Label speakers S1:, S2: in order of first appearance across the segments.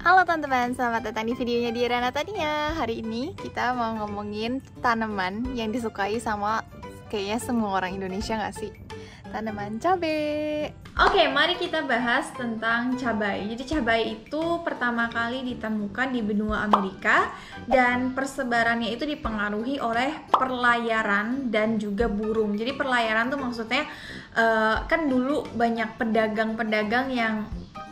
S1: Halo teman-teman, selamat datang di videonya Diera Natania. Hari ini kita mau ngomongin tanaman yang disukai sama kayaknya semua orang Indonesia nggak sih? Tanaman cabai. Oke, mari kita bahas tentang cabai. Jadi cabai itu pertama kali ditemukan di benua Amerika dan persebarannya itu dipengaruhi oleh perlayaran dan juga burung. Jadi perlayaran tuh maksudnya kan dulu banyak pedagang-pedagang yang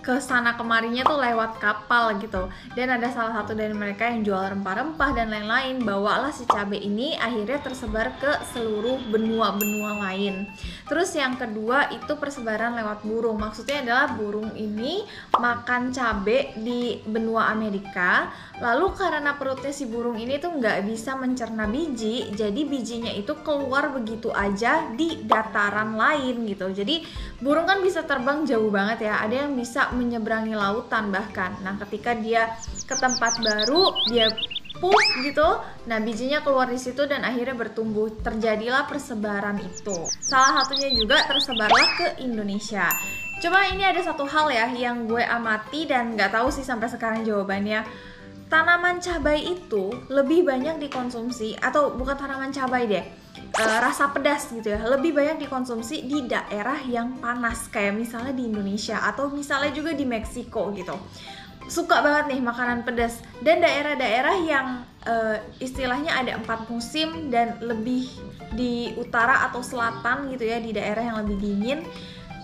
S1: ke sana kemarinya tuh lewat kapal gitu, dan ada salah satu dari mereka yang jual rempah-rempah dan lain-lain. Bawalah si cabai ini akhirnya tersebar ke seluruh benua-benua lain. Terus yang kedua itu persebaran lewat burung. Maksudnya adalah burung ini makan cabai di benua Amerika, lalu karena perutnya si burung ini tuh nggak bisa mencerna biji, jadi bijinya itu keluar begitu aja di dataran lain gitu. Jadi burung kan bisa terbang jauh banget ya, ada yang bisa menyeberangi lautan bahkan. Nah, ketika dia ke tempat baru, dia push gitu, nah bijinya keluar di situ dan akhirnya bertumbuh. Terjadilah persebaran itu. Salah satunya juga tersebarlah ke Indonesia. Cuma ini ada satu hal ya yang gue amati dan nggak tahu sih sampai sekarang jawabannya. Tanaman cabai itu lebih banyak dikonsumsi, atau bukan tanaman cabai deh, rasa pedas gitu ya, lebih banyak dikonsumsi di daerah yang panas kayak misalnya di Indonesia atau misalnya juga di Meksiko gitu. Suka banget nih makanan pedas. Dan daerah-daerah yang istilahnya ada 4 musim dan lebih di utara atau selatan gitu ya, di daerah yang lebih dingin,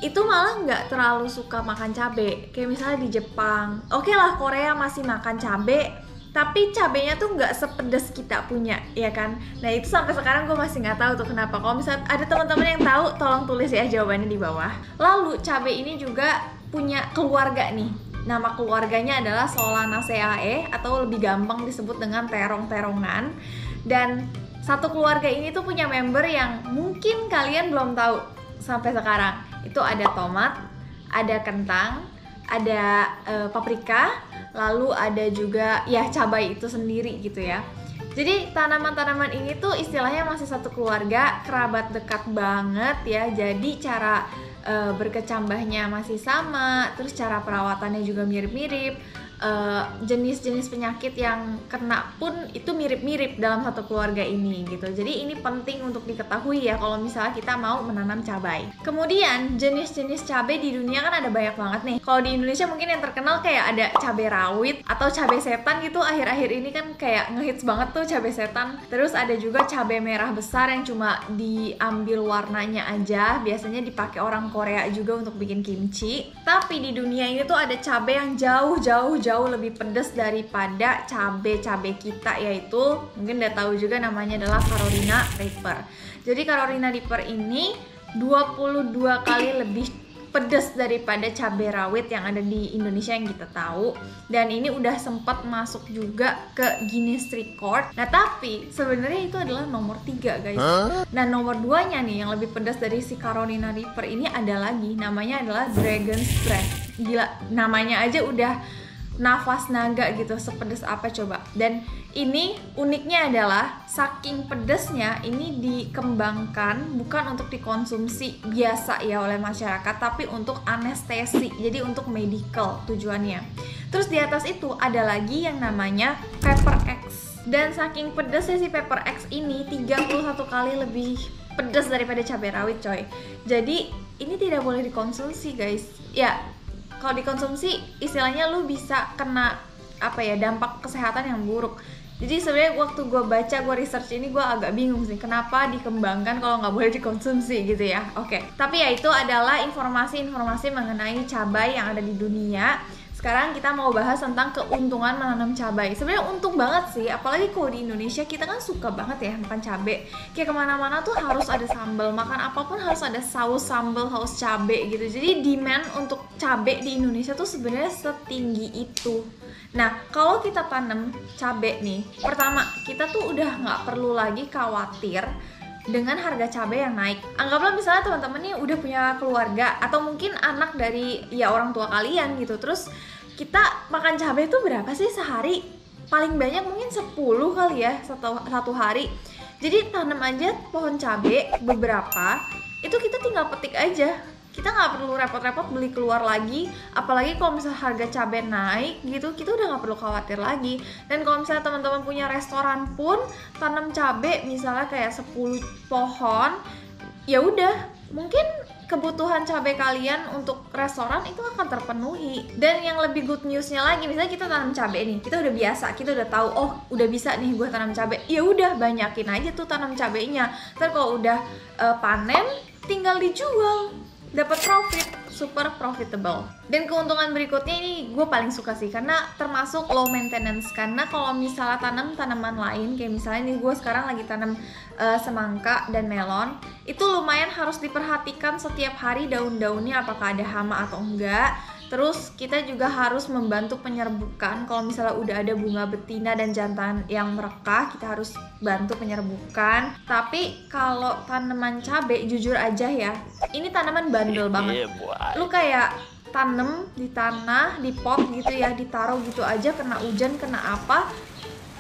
S1: itu malah nggak terlalu suka makan cabai. Kayak misalnya di Jepang, oke lah, Korea masih makan cabai, tapi cabenya tuh nggak sepedas kita punya, ya kan? Nah itu sampai sekarang gue masih nggak tahu tuh kenapa. Kalau misalnya ada teman-teman yang tahu, tolong tulis ya jawabannya di bawah. Lalu cabai ini juga punya keluarga nih. Nama keluarganya adalah Solanaceae, atau lebih gampang disebut dengan terong-terongan. Dan satu keluarga ini tuh punya member yang mungkin kalian belum tahu sampai sekarang. Itu ada tomat, ada kentang, ada paprika, lalu ada juga ya cabai itu sendiri gitu ya. Jadi tanaman-tanaman ini tuh istilahnya masih satu keluarga, kerabat dekat banget ya. Jadi cara berkecambahnya masih sama, terus cara perawatannya juga mirip-mirip. Jenis-jenis penyakit yang kena pun itu mirip-mirip dalam satu keluarga ini gitu. Jadi ini penting untuk diketahui ya kalau misalnya kita mau menanam cabai. Kemudian jenis-jenis cabai di dunia kan ada banyak banget nih. Kalau di Indonesia mungkin yang terkenal kayak ada cabai rawit atau cabai setan gitu. Akhir-akhir ini kan kayak ngehits banget tuh cabai setan. Terus ada juga cabai merah besar yang cuma diambil warnanya aja. Biasanya dipakai orang Korea juga untuk bikin kimchi. Tapi di dunia ini tuh ada cabai yang jauh lebih pedas daripada cabai kita, yaitu mungkin udah tahu juga namanya adalah Carolina Reaper. Jadi Carolina Reaper ini 22 kali lebih pedas daripada cabai rawit yang ada di Indonesia yang kita tahu, dan ini udah sempat masuk juga ke Guinness Record. Nah tapi sebenarnya itu adalah nomor 3 guys. Nah nomor 2 nya nih yang lebih pedas dari si Carolina Reaper ini ada lagi, namanya adalah Dragon's Breath. Gila, namanya aja udah nafas naga gitu, sepedas apa coba. Dan ini uniknya adalah saking pedasnya ini dikembangkan bukan untuk dikonsumsi biasa ya oleh masyarakat, tapi untuk anestesi, jadi untuk medical tujuannya. Terus di atas itu ada lagi yang namanya Pepper X, dan saking pedasnya si Pepper X ini 31 kali lebih pedas daripada cabai rawit coy. Jadi ini tidak boleh dikonsumsi guys ya. Kalau dikonsumsi istilahnya lu bisa kena apa ya, dampak kesehatan yang buruk. Jadi sebenarnya waktu gue baca, gue research ini, gue agak bingung sih kenapa dikembangkan kalau nggak boleh dikonsumsi gitu ya. Oke, tapi ya itu adalah informasi-informasi mengenai cabai yang ada di dunia. Sekarang kita mau bahas tentang keuntungan menanam cabai. Sebenarnya untung banget sih, apalagi kalau di Indonesia kita kan suka banget ya makan cabai. Kayak kemana-mana tuh harus ada sambal, makan apapun harus ada saus sambal, saus cabai gitu. Jadi demand untuk cabai di Indonesia tuh sebenarnya setinggi itu. Nah kalau kita tanam cabai nih, pertama kita tuh udah nggak perlu lagi khawatir dengan harga cabai yang naik. Anggaplah misalnya teman-teman nih udah punya keluarga atau mungkin anak dari ya orang tua kalian gitu. Terus kita makan cabai itu berapa sih sehari? Paling banyak mungkin 10 kali ya satu hari. Jadi tanam aja pohon cabai beberapa, itu kita tinggal petik aja. kita nggak perlu repot-repot beli keluar lagi. Apalagi kalau misalnya harga cabai naik gitu, kita udah nggak perlu khawatir lagi. Dan kalau misalnya teman-teman punya restoran pun tanam cabai misalnya kayak 10 pohon, ya udah mungkin kebutuhan cabai kalian untuk restoran itu akan terpenuhi. Dan yang lebih good newsnya lagi, misalnya kita tanam cabai nih, kita udah biasa, kita udah tahu, oh udah bisa nih gue tanam cabai, ya udah banyakin aja tuh tanam cabainya. Ntar kalau udah panen tinggal dijual, dapat profit, super profitable. Dan keuntungan berikutnya ini gue paling suka sih, karena termasuk low maintenance. Karena kalau misalnya tanam tanaman lain, kayak misalnya nih gue sekarang lagi tanam semangka dan melon, itu lumayan harus diperhatikan setiap hari daun-daunnya apakah ada hama atau enggak. Terus kita juga harus membantu penyerbukan. Kalau misalnya udah ada bunga betina dan jantan yang merekah, kita harus bantu penyerbukan. Tapi kalau tanaman cabai, jujur aja ya, ini tanaman bandel banget. Lu kayak tanam di tanah, di pot gitu ya, ditaruh gitu aja, kena hujan, kena apa,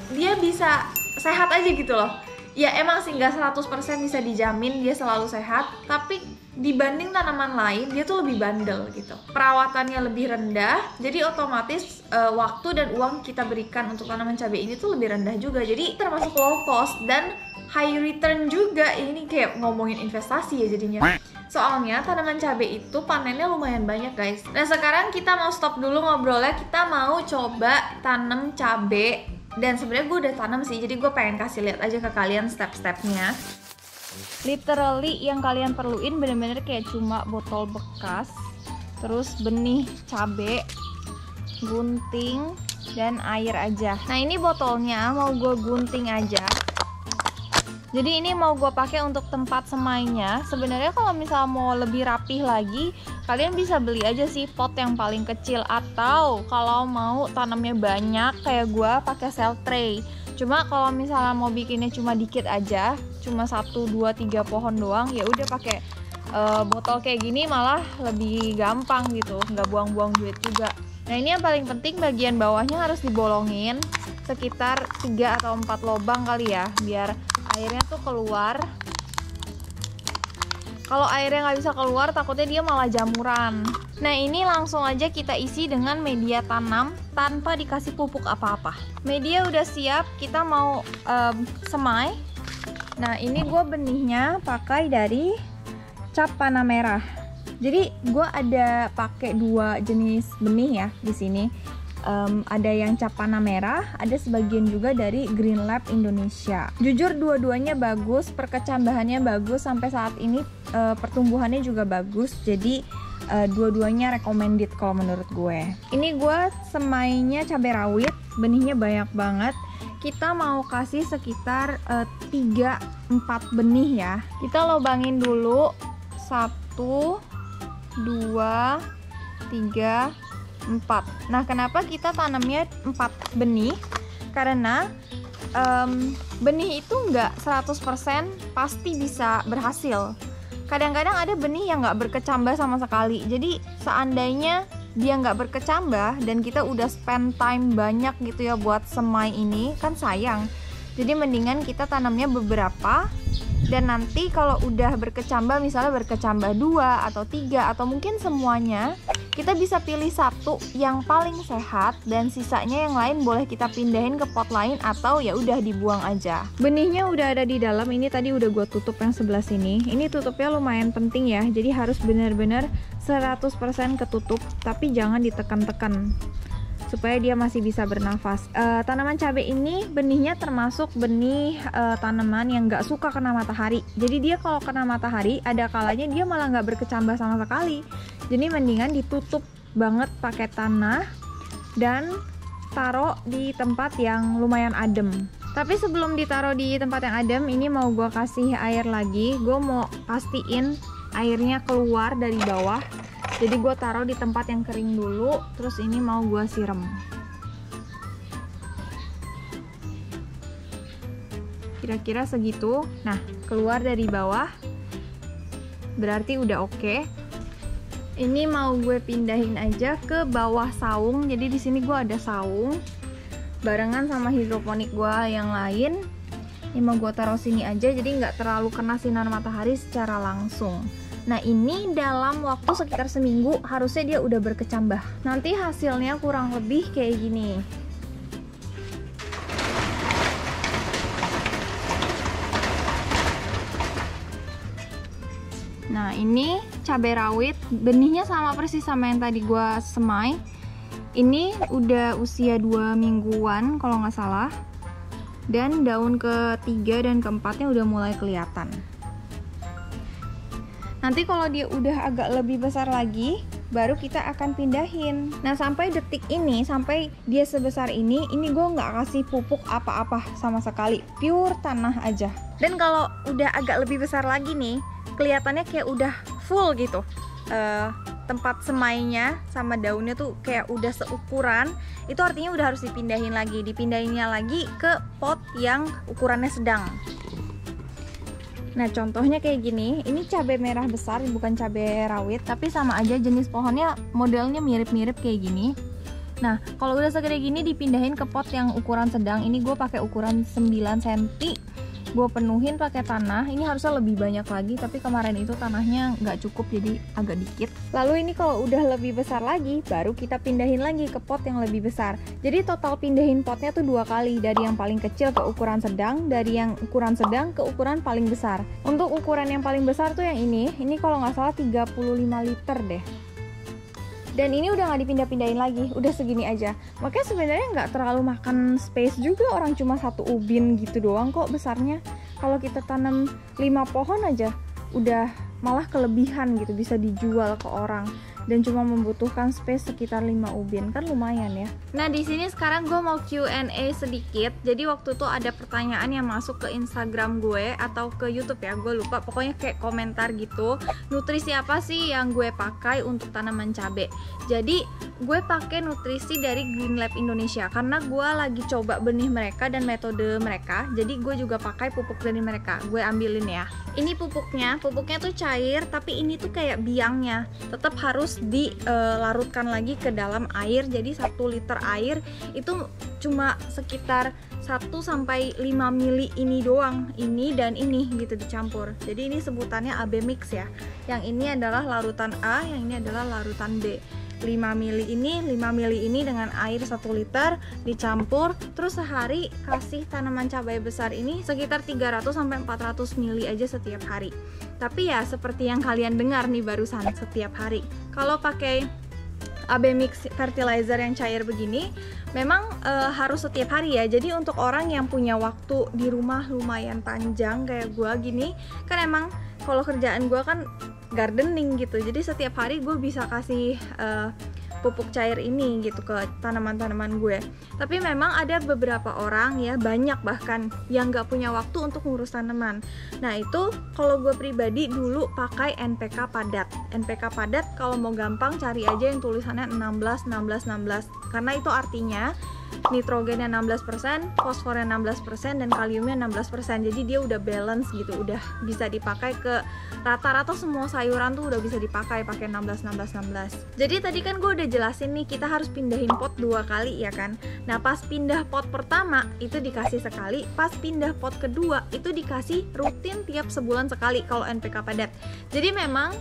S1: dia bisa sehat aja gitu loh. Ya emang sih nggak 100% bisa dijamin dia selalu sehat, tapi dibanding tanaman lain dia tuh lebih bandel gitu. Perawatannya lebih rendah, jadi otomatis waktu dan uang kita berikan untuk tanaman cabai ini tuh lebih rendah juga. Jadi termasuk low cost dan high return juga. Ini kayak ngomongin investasi ya jadinya. Soalnya tanaman cabai itu panennya lumayan banyak guys. Nah sekarang kita mau stop dulu ngobrolnya, kita mau coba tanam cabai. Dan sebenarnya gue udah tanam sih, jadi gue pengen kasih lihat aja ke kalian step-stepnya. Literally yang kalian perluin bener-bener kayak cuma botol bekas, terus benih cabai, gunting, dan air aja. Nah ini botolnya mau gue gunting aja. Jadi ini mau gue pakai untuk tempat semainya. Sebenarnya kalau misal mau lebih rapih lagi, kalian bisa beli aja sih pot yang paling kecil, atau kalau mau tanamnya banyak kayak gue pakai cell tray. Cuma kalau misalnya mau bikinnya cuma dikit aja, cuma 1, 2, 3 pohon doang, ya udah pakai botol kayak gini malah lebih gampang gitu, nggak buang-buang duit juga. Nah ini yang paling penting, bagian bawahnya harus dibolongin sekitar 3 atau 4 lubang kali ya, biar airnya tuh keluar. Kalau airnya nggak bisa keluar, takutnya dia malah jamuran. Nah ini langsung aja kita isi dengan media tanam tanpa dikasih pupuk apa-apa. Media udah siap, kita mau semai. Nah ini gue benihnya pakai dari cap panah merah. Jadi gue ada pakai 2 jenis benih ya di sini. Ada yang cap panah merah, ada sebagian juga dari Green Lab Indonesia. Jujur dua-duanya bagus, perkecambahannya bagus, sampai saat ini pertumbuhannya juga bagus. Jadi dua-duanya recommended kalau menurut gue. Ini gue semainya cabai rawit, benihnya banyak banget. Kita mau kasih sekitar 3-4 benih ya. Kita lubangin dulu 1, 2, 3, 4. Nah kenapa kita tanamnya 4 benih? Karena benih itu nggak 100% pasti bisa berhasil. Kadang-kadang ada benih yang nggak berkecambah sama sekali. Jadi seandainya dia nggak berkecambah dan kita udah spend time banyak gitu ya buat semai ini, kan sayang. Jadi mendingan kita tanamnya beberapa, dan nanti kalau udah berkecambah, misalnya berkecambah 2 atau 3 atau mungkin semuanya, kita bisa pilih 1 yang paling sehat, dan sisanya yang lain boleh kita pindahin ke pot lain atau ya udah dibuang aja. Benihnya udah ada di dalam. Ini tadi udah gue tutup yang sebelah sini. Ini tutupnya lumayan penting ya, jadi harus benar-benar 100% ketutup, tapi jangan ditekan-tekan supaya dia masih bisa bernafas. Tanaman cabai ini benihnya termasuk benih tanaman yang nggak suka kena matahari. Jadi dia kalau kena matahari, ada kalanya dia malah nggak berkecambah sama sekali. Jadi mendingan ditutup banget pakai tanah dan taruh di tempat yang lumayan adem. Tapi sebelum ditaruh di tempat yang adem, ini mau gue kasih air lagi. Gue mau pastiin airnya keluar dari bawah. Jadi gue taruh di tempat yang kering dulu, terus ini mau gue siram. Kira-kira segitu. Nah, keluar dari bawah, berarti udah oke. Ini mau gue pindahin aja ke bawah saung. Jadi di sini gue ada saung, barengan sama hidroponik gue yang lain. Ini mau gue taruh sini aja, jadi nggak terlalu kena sinar matahari secara langsung. Nah ini dalam waktu sekitar seminggu harusnya dia udah berkecambah. Nanti hasilnya kurang lebih kayak gini. Nah ini cabai rawit, benihnya sama persis sama yang tadi gua semai. Ini udah usia 2 mingguan kalau nggak salah. Dan daun ketiga dan keempatnya udah mulai kelihatan. Nanti kalau dia udah agak lebih besar lagi, baru kita akan pindahin. Nah sampai detik ini, sampai dia sebesar ini gue nggak kasih pupuk apa-apa sama sekali, pure tanah aja. Dan kalau udah agak lebih besar lagi nih, kelihatannya kayak udah full gitu. Tempat semainya sama daunnya tuh kayak udah seukuran, itu artinya udah harus dipindahinnya lagi ke pot yang ukurannya sedang. Nah contohnya kayak gini, ini cabai merah besar bukan cabai rawit, tapi sama aja jenis pohonnya modelnya mirip-mirip kayak gini. Nah kalau udah segede gini dipindahin ke pot yang ukuran sedang. Ini gue pakai ukuran 9 cm, gue penuhin pakai tanah. Ini harusnya lebih banyak lagi, tapi kemarin itu tanahnya nggak cukup jadi agak dikit. Lalu ini kalau udah lebih besar lagi, baru kita pindahin lagi ke pot yang lebih besar. Jadi total pindahin potnya tuh 2 kali, dari yang paling kecil ke ukuran sedang, dari yang ukuran sedang ke ukuran paling besar. Untuk ukuran yang paling besar tuh yang ini kalau nggak salah 35 liter deh. Dan ini udah nggak dipindah-pindahin lagi, udah segini aja. Makanya sebenarnya nggak terlalu makan space juga, orang cuma 1 ubin gitu doang kok besarnya. Kalau kita tanam 5 pohon aja udah malah kelebihan gitu, bisa dijual ke orang. Dan cuma membutuhkan space sekitar 5 ubin, kan lumayan ya. Nah di sini sekarang gue mau Q&A sedikit. Jadi waktu itu ada pertanyaan yang masuk ke Instagram gue atau ke YouTube ya, gue lupa. Pokoknya kayak komentar gitu, nutrisi apa sih yang gue pakai untuk tanaman cabai. Jadi gue pakai nutrisi dari Green Lab Indonesia karena gue lagi coba benih mereka dan metode mereka. Jadi gue juga pakai pupuk dari mereka. Gue ambilin ya. Ini pupuknya tuh cair, tapi ini tuh kayak biangnya. Tetap harus dilarutkan lagi ke dalam air. Jadi 1 liter air itu cuma sekitar 1-5 mili ini doang, ini dan ini gitu dicampur. Jadi ini sebutannya AB mix ya. Yang ini adalah larutan A, yang ini adalah larutan B. 5 mili ini dengan air 1 liter dicampur, terus sehari kasih tanaman cabai besar ini sekitar 300-400 mili aja setiap hari. Tapi ya seperti yang kalian dengar nih barusan, setiap hari. Kalau pakai AB mix fertilizer yang cair begini memang harus setiap hari ya. Jadi untuk orang yang punya waktu di rumah lumayan panjang kayak gue gini, kan emang kalau kerjaan gue kan gardening gitu, jadi setiap hari gue bisa kasih pupuk cair ini gitu ke tanaman-tanaman gue. Tapi memang ada beberapa orang ya, banyak bahkan yang gak punya waktu untuk ngurus tanaman. Nah itu kalau gue pribadi dulu pakai NPK padat. NPK padat kalau mau gampang cari aja yang tulisannya 16 karena itu artinya nitrogennya 16%, fosfornya 16%, dan kaliumnya 16%. Jadi dia udah balance gitu, udah bisa dipakai ke rata-rata semua sayuran tuh udah bisa dipakai pakai 16. Jadi tadi kan gue udah jelasin nih, kita harus pindahin pot 2 kali ya kan. Nah pas pindah pot pertama itu dikasih sekali, pas pindah pot kedua itu dikasih rutin tiap sebulan sekali kalau NPK padat. Jadi memang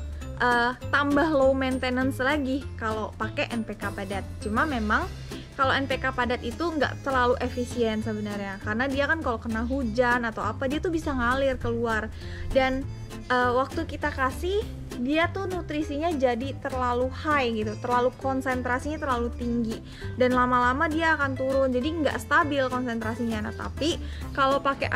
S1: tambah low maintenance lagi kalau pakai NPK padat. Cuma memang kalau NPK padat itu nggak terlalu efisien sebenarnya, karena dia kan kalau kena hujan atau apa dia tuh bisa ngalir keluar. Dan waktu kita kasih, dia tuh nutrisinya jadi terlalu high gitu, terlalu konsentrasinya terlalu tinggi, dan lama-lama dia akan turun, jadi nggak stabil konsentrasinya. Nah tapi kalau pakai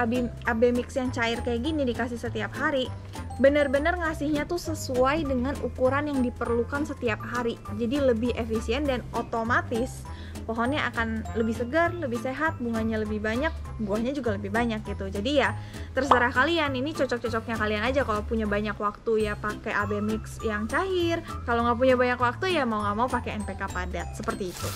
S1: AB mix yang cair kayak gini dikasih setiap hari, bener-bener ngasihnya tuh sesuai dengan ukuran yang diperlukan setiap hari. Jadi lebih efisien dan otomatis pohonnya akan lebih segar, lebih sehat, bunganya lebih banyak, buahnya juga lebih banyak gitu. Jadi ya terserah kalian, ini cocok-cocoknya kalian aja. Kalau punya banyak waktu ya pakai AB mix yang cair, kalau nggak punya banyak waktu ya mau nggak mau pakai NPK padat, seperti itu.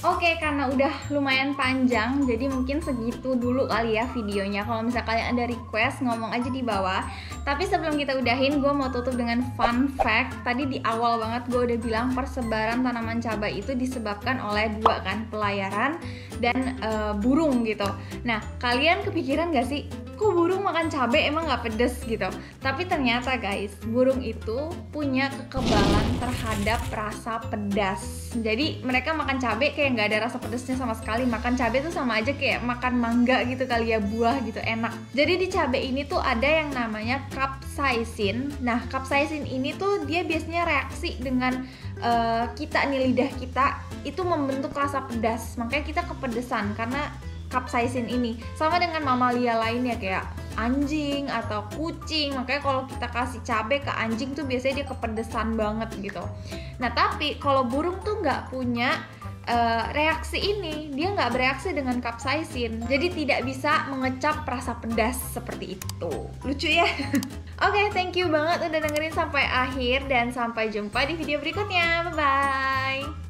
S1: Oke, karena udah lumayan panjang, jadi mungkin segitu dulu kali ya videonya. Kalau misalnya kalian ada request, ngomong aja di bawah. Tapi sebelum kita udahin, gue mau tutup dengan fun fact. Tadi di awal banget gue udah bilang persebaran tanaman cabai itu disebabkan oleh 2 kan, pelayaran dan burung gitu. Nah, kalian kepikiran gak sih kok burung makan cabai emang nggak pedes gitu. Tapi ternyata guys, burung itu punya kekebalan terhadap rasa pedas. Jadi mereka makan cabai kayak nggak ada rasa pedesnya sama sekali. Makan cabai tuh sama aja kayak makan mangga gitu kali ya, buah gitu, enak. Jadi di cabai ini tuh ada yang namanya capsaicin. Nah, capsaicin ini tuh dia biasanya reaksi dengan kita nih, lidah kita itu membentuk rasa pedas. Makanya kita kepedesan karena capsaicin ini. Sama dengan mamalia lainnya kayak anjing atau kucing. Makanya kalau kita kasih cabai ke anjing tuh biasanya dia kepedesan banget gitu. Nah, tapi kalau burung tuh nggak punya reaksi ini, dia nggak bereaksi dengan capsaicin, jadi tidak bisa mengecap rasa pedas seperti itu. Lucu ya? Oke, thank you banget udah dengerin sampai akhir dan sampai jumpa di video berikutnya. Bye bye.